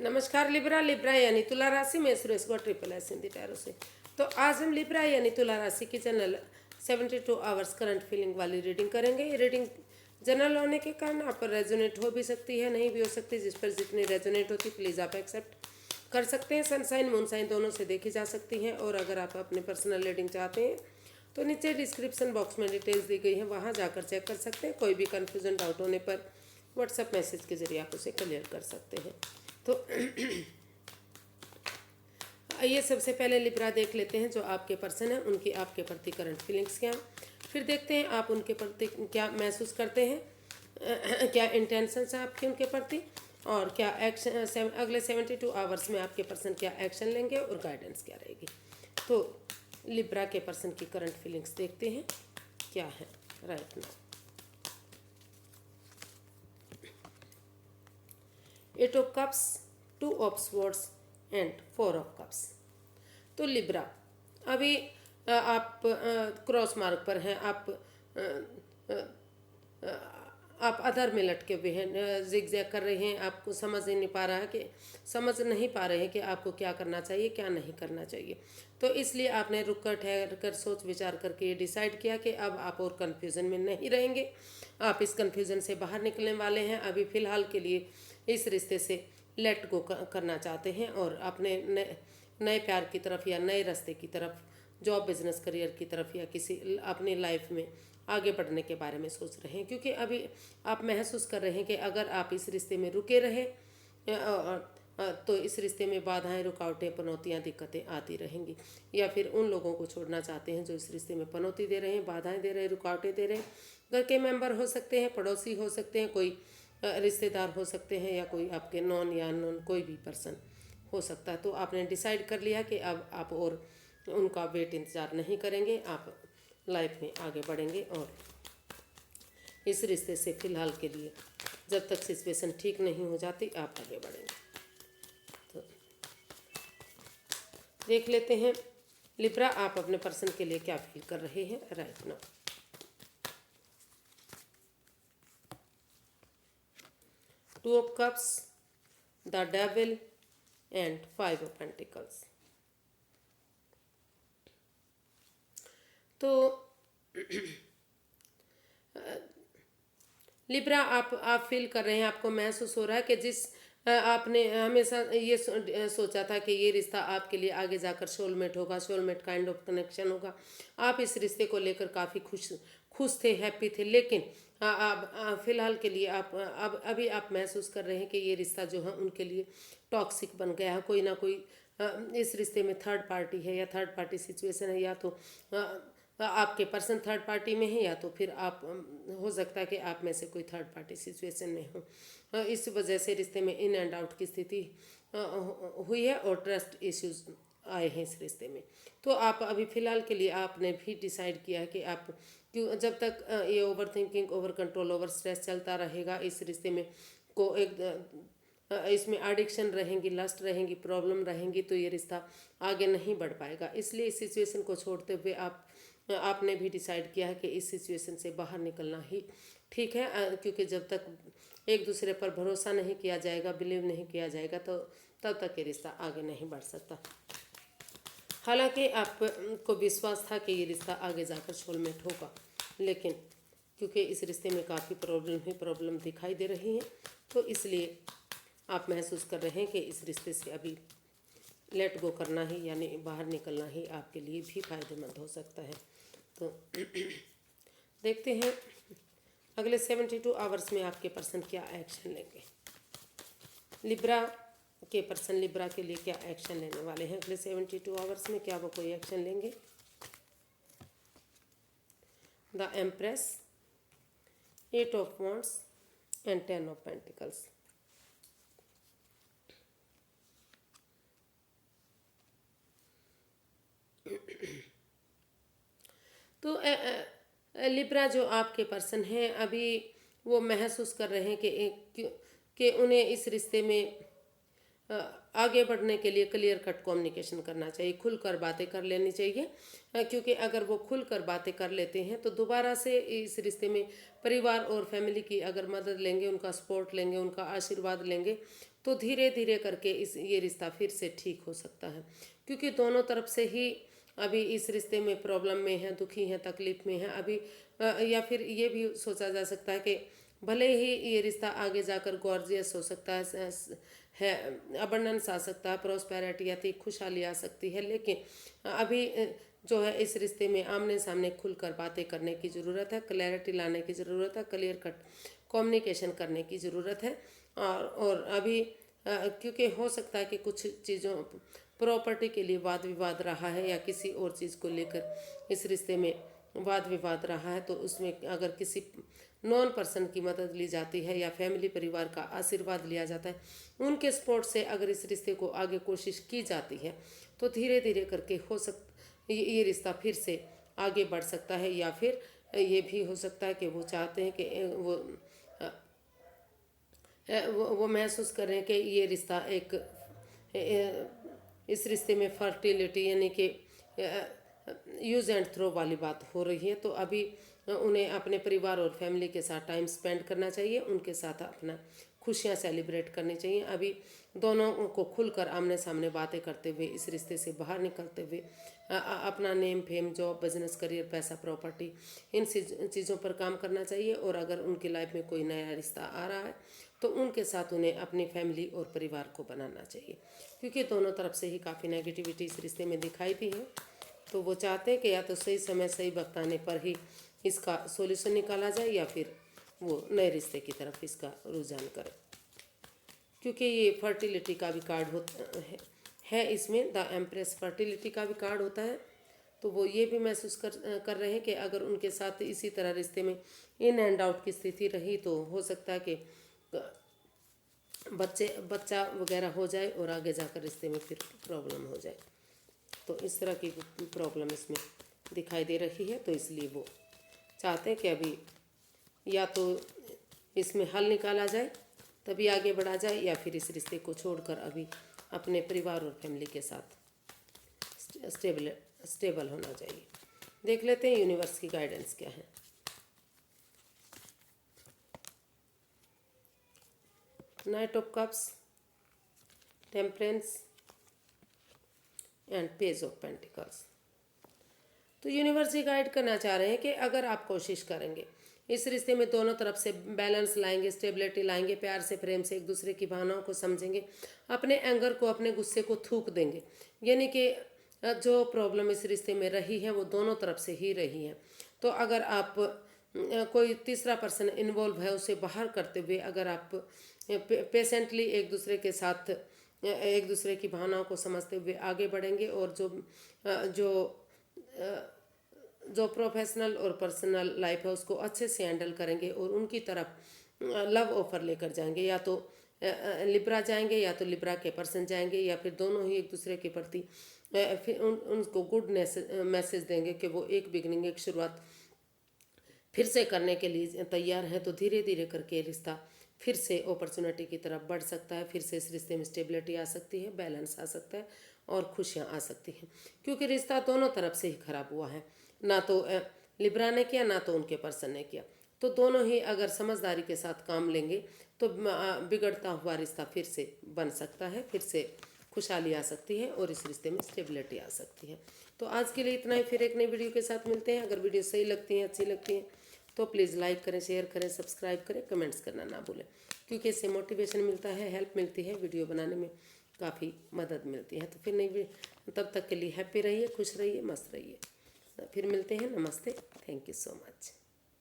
नमस्कार Libra. Libra यानी तुला राशि में Suresh Gaur triple S Hindi tarot से। तो आज हम लिब्रा यानी तुला राशि की जनरल 72 आवर्स करंट फीलिंग वाली रीडिंग करेंगे। ये रीडिंग जनरल होने के कारण आप पर रेजोनेट हो भी सकती है, नहीं भी हो सकती। जिस पर जितनी रेजोनेट होती प्लीज़ आप एक्सेप्ट कर सकते हैं। सनसाइन मूनसाइन दोनों से देखी जा सकती हैं। और अगर आप अपने पर्सनल रीडिंग चाहते हैं तो नीचे डिस्क्रिप्शन बॉक्स में डिटेल्स दी गई हैं, वहाँ जाकर चेक कर सकते हैं। कोई भी कन्फ्यूजन डाउट होने पर व्हाट्सएप मैसेज के जरिए आप उसे क्लियर कर सकते हैं। तो आइए सबसे पहले लिब्रा देख लेते हैं जो आपके पर्सन हैं, उनकी आपके प्रति करंट फीलिंग्स क्या हैं। फिर देखते हैं आप उनके प्रति क्या महसूस करते हैं, क्या इंटेंशंस हैं आपके उनके प्रति, और क्या एक्शन अगले 72 आवर्स में आपके पर्सन क्या एक्शन लेंगे और गाइडेंस क्या रहेगी। तो लिब्रा के पर्सन की करंट फीलिंग्स देखते हैं क्या है right now. 8 of cups, 2 of swords and 4 of cups. तो लिब्रा अभी आप क्रॉस मार्ग पर हैं। आप अधर में लटके हुए हैं, जिग जैग कर रहे हैं। आपको समझ ही नहीं पा रहा है कि समझ नहीं पा रहे हैं कि आपको क्या करना चाहिए क्या नहीं करना चाहिए। तो इसलिए आपने रुक कर ठहर कर सोच विचार करके ये डिसाइड किया कि अब आप और कन्फ्यूज़न में नहीं रहेंगे। आप इस कन्फ्यूज़न से बाहर निकलने वाले हैं। अभी फ़िलहाल के लिए इस रिश्ते से लेट गो करना चाहते हैं और अपने नए प्यार की तरफ या नए रास्ते की तरफ, जॉब बिजनेस करियर की तरफ या किसी अपनी लाइफ में आगे बढ़ने के बारे में सोच रहे हैं। क्योंकि अभी आप महसूस कर रहे हैं कि अगर आप इस रिश्ते में रुके रहे तो इस रिश्ते में बाधाएं, रुकावटें, पनौतियां, दिक्कतें आती रहेंगी। या फिर उन लोगों को छोड़ना चाहते हैं जो इस रिश्ते में पनौती दे रहे हैं, बाधाएं दे रहे हैं, रुकावटें दे रहे हैं। घर के मेंबर हो सकते हैं, पड़ोसी हो सकते हैं, कोई रिश्तेदार हो सकते हैं, या कोई आपके नॉन या अननोन कोई भी पर्सन हो सकता है। तो आपने डिसाइड कर लिया कि अब आप और उनका वेट इंतज़ार नहीं करेंगे, आप लाइफ में आगे बढ़ेंगे और इस रिश्ते से फ़िलहाल के लिए जब तक सिचुएशन ठीक नहीं हो जाती आप आगे बढ़ेंगे। तो देख लेते हैं लिब्रा आप अपने पर्सन के लिए क्या फील कर रहे हैं right now. 2 of cups, the devil and 5 of pentacles. तो लिब्रा आप फील कर रहे हैं, आपको महसूस हो रहा है कि जिस आपने हमेशा ये सोचा था कि ये रिश्ता आपके लिए आगे जाकर सोलमेट होगा, सोलमेट काइंड ऑफ कनेक्शन होगा। आप इस रिश्ते को लेकर काफ़ी खुश थे, हैप्पी थे। लेकिन अब फिलहाल के लिए आप अब अभी आप महसूस कर रहे हैं कि ये रिश्ता जो है उनके लिए टॉक्सिक बन गया है। कोई ना कोई इस रिश्ते में थर्ड पार्टी है या थर्ड पार्टी सिचुएशन है, या तो आपके पर्सन थर्ड पार्टी में है, या तो फिर आप हो सकता है कि आप में से कोई थर्ड पार्टी सिचुएशन में हो। इस वजह से रिश्ते में इन एंड आउट की स्थिति हुई है और ट्रस्ट इश्यूज आए हैं इस रिश्ते में। तो आप अभी फ़िलहाल के लिए आपने भी डिसाइड किया है कि आप क्यों जब तक ये over thinking, over control, over stress चलता रहेगा इस रिश्ते में को इसमें एडिक्शन रहेंगी, लस्ट रहेंगी, प्रॉब्लम रहेंगी, तो ये रिश्ता आगे नहीं बढ़ पाएगा। इसलिए इस सिचुएशन को छोड़ते हुए आपने भी डिसाइड किया है कि इस सिचुएशन से बाहर निकलना ही ठीक है। क्योंकि जब तक एक दूसरे पर भरोसा नहीं किया जाएगा, बिलीव नहीं किया जाएगा, तो तब तक ये रिश्ता आगे नहीं बढ़ सकता। हालांकि आपको विश्वास था कि ये रिश्ता आगे जाकर सोलमेट होगा, लेकिन क्योंकि इस रिश्ते में काफ़ी प्रॉब्लम दिखाई दे रही है, तो इसलिए आप महसूस कर रहे हैं कि इस रिश्ते से अभी लेट गो करना ही यानी बाहर निकलना ही आपके लिए भी फायदेमंद हो सकता है। तो देखते हैं अगले 72 आवर्स में आपके पर्सन क्या एक्शन लेंगे। लिब्रा के पर्सन लिब्रा के लिए क्या एक्शन लेने वाले हैं अगले 72 आवर्स में, क्या वो कोई एक्शन लेंगे। The empress, 8 of wands and 10 of pentacles. तो लिब्रा जो आपके पर्सन हैं अभी वो महसूस कर रहे हैं कि उन्हें इस रिश्ते में आगे बढ़ने के लिए क्लियर कट कम्युनिकेशन करना चाहिए, खुलकर बातें कर लेनी चाहिए। क्योंकि अगर वो खुलकर बातें कर लेते हैं तो दोबारा से इस रिश्ते में परिवार और फैमिली की अगर मदद लेंगे, उनका सपोर्ट लेंगे, उनका आशीर्वाद लेंगे, तो धीरे धीरे करके ये रिश्ता फिर से ठीक हो सकता है, क्योंकि दोनों तरफ से ही अभी इस रिश्ते में प्रॉब्लम में है, दुखी हैं, तकलीफ में है अभी। या फिर ये भी सोचा जा सकता है कि भले ही ये रिश्ता आगे जाकर गॉर्जियस हो सकता है, अबंडेंस आ सकता है, प्रोस्पेरिटी आती, खुशहाली आ सकती है, लेकिन अभी जो है इस रिश्ते में आमने सामने खुलकर बातें करने की ज़रूरत है, क्लैरिटी लाने की ज़रूरत है, क्लियर कट कम्युनिकेशन करने की ज़रूरत है। और अभी क्योंकि हो सकता है कि कुछ चीज़ों प्रॉपर्टी के लिए वाद विवाद रहा है, या किसी और चीज़ को लेकर इस रिश्ते में वाद विवाद रहा है, तो उसमें अगर किसी नॉन पर्सन की मदद ली जाती है या फैमिली परिवार का आशीर्वाद लिया जाता है, उनके सपोर्ट से अगर इस रिश्ते को आगे कोशिश की जाती है, तो धीरे धीरे करके ये रिश्ता फिर से आगे बढ़ सकता है। या फिर ये भी हो सकता है कि वो चाहते हैं कि वो महसूस कर रहे हैं कि ये रिश्ता एक इस रिश्ते में फर्टिलिटी यानी कि यूज़ एंड थ्रो वाली बात हो रही है। तो अभी उन्हें अपने परिवार और फैमिली के साथ टाइम स्पेंड करना चाहिए, उनके साथ अपना खुशियाँ सेलिब्रेट करनी चाहिए। अभी दोनों को खुलकर आमने सामने बातें करते हुए इस रिश्ते से बाहर निकलते हुए अपना name fame, job, business, career, पैसा, प्रॉपर्टी, इन चीज़ों पर काम करना चाहिए। और अगर उनकी लाइफ में कोई नया रिश्ता आ रहा है तो उनके साथ उन्हें अपनी फैमिली और परिवार को बनाना चाहिए, क्योंकि दोनों तरफ से ही काफ़ी नेगेटिविटी इस रिश्ते में दिखाई दी है। तो वो चाहते हैं कि या तो सही समय सही वक्त आने पर ही इसका सॉल्यूशन निकाला जाए, या फिर वो नए रिश्ते की तरफ इसका रुझान करें, क्योंकि ये फर्टिलिटी का भी कार्ड होता है इसमें, द एम्प्रेस फर्टिलिटी का भी कार्ड होता है। तो वो ये भी महसूस कर रहे हैं कि अगर उनके साथ इसी तरह रिश्ते में इन एंड आउट की स्थिति रही, तो हो सकता है कि बच्चा वगैरह हो जाए और आगे जाकर रिश्ते में फिर प्रॉब्लम हो जाए। तो इस तरह की प्रॉब्लम इसमें दिखाई दे रही है। तो इसलिए वो चाहते हैं कि अभी या तो इसमें हल निकाला जाए तभी आगे बढ़ा जाए, या फिर इस रिश्ते को छोड़कर अभी अपने परिवार और फैमिली के साथ स्टेबल होना चाहिए। देख लेते हैं यूनिवर्स की गाइडेंस क्या है। Night of cups, temperance and page of pentacles. तो यूनिवर्स ये गाइड करना चाह रहे हैं कि अगर आप कोशिश करेंगे, इस रिश्ते में दोनों तरफ से बैलेंस लाएंगे, स्टेबिलिटी लाएंगे, प्यार से, प्रेम से एक दूसरे की भावनाओं को समझेंगे, अपने एंगर को, अपने गुस्से को थूक देंगे, यानी कि जो प्रॉब्लम इस रिश्ते में रही है वो दोनों तरफ से ही रही है। तो अगर आप कोई तीसरा पर्सन इन्वॉल्व है उसे बाहर करते हुए अगर आप पेशेंटली एक दूसरे के साथ एक दूसरे की भावनाओं को समझते हुए आगे बढ़ेंगे, और जो जो प्रोफेशनल और पर्सनल लाइफ है उसको अच्छे से हैंडल करेंगे, और उनकी तरफ लव ऑफर लेकर जाएंगे, या तो लिब्रा जाएंगे या तो लिब्रा के पर्सन जाएंगे, या फिर दोनों ही एक दूसरे के प्रति फिर उनको गुड मैसेज देंगे कि वो एक बिगनिंग, एक शुरुआत फिर से करने के लिए तैयार हैं। तो धीरे धीरे करके रिश्ता फिर से अपॉर्चुनिटी की तरफ बढ़ सकता है, फिर से इस रिश्ते में स्टेबिलिटी आ सकती है, बैलेंस आ सकता है और खुशियाँ आ सकती हैं, क्योंकि रिश्ता दोनों तरफ से ही खराब हुआ है, ना तो लिब्रा ने किया ना तो उनके पर्सन ने किया। तो दोनों ही अगर समझदारी के साथ काम लेंगे तो बिगड़ता हुआ रिश्ता फिर से बन सकता है, फिर से खुशहाली आ सकती है और इस रिश्ते में स्टेबिलिटी आ सकती है। तो आज के लिए इतना ही, फिर एक नई वीडियो के साथ मिलते हैं। अगर वीडियो सही लगती है, अच्छी लगती है तो प्लीज़ लाइक करें, शेयर करें, सब्सक्राइब करें, कमेंट्स करना ना भूलें, क्योंकि इससे मोटिवेशन मिलता है, हेल्प मिलती है, वीडियो बनाने में काफ़ी मदद मिलती है। तो फिर नई तब तक के लिए हैप्पी रहिए, खुश रहिए, मस्त रहिए। फिर मिलते हैं। नमस्ते, थैंक यू सो मच।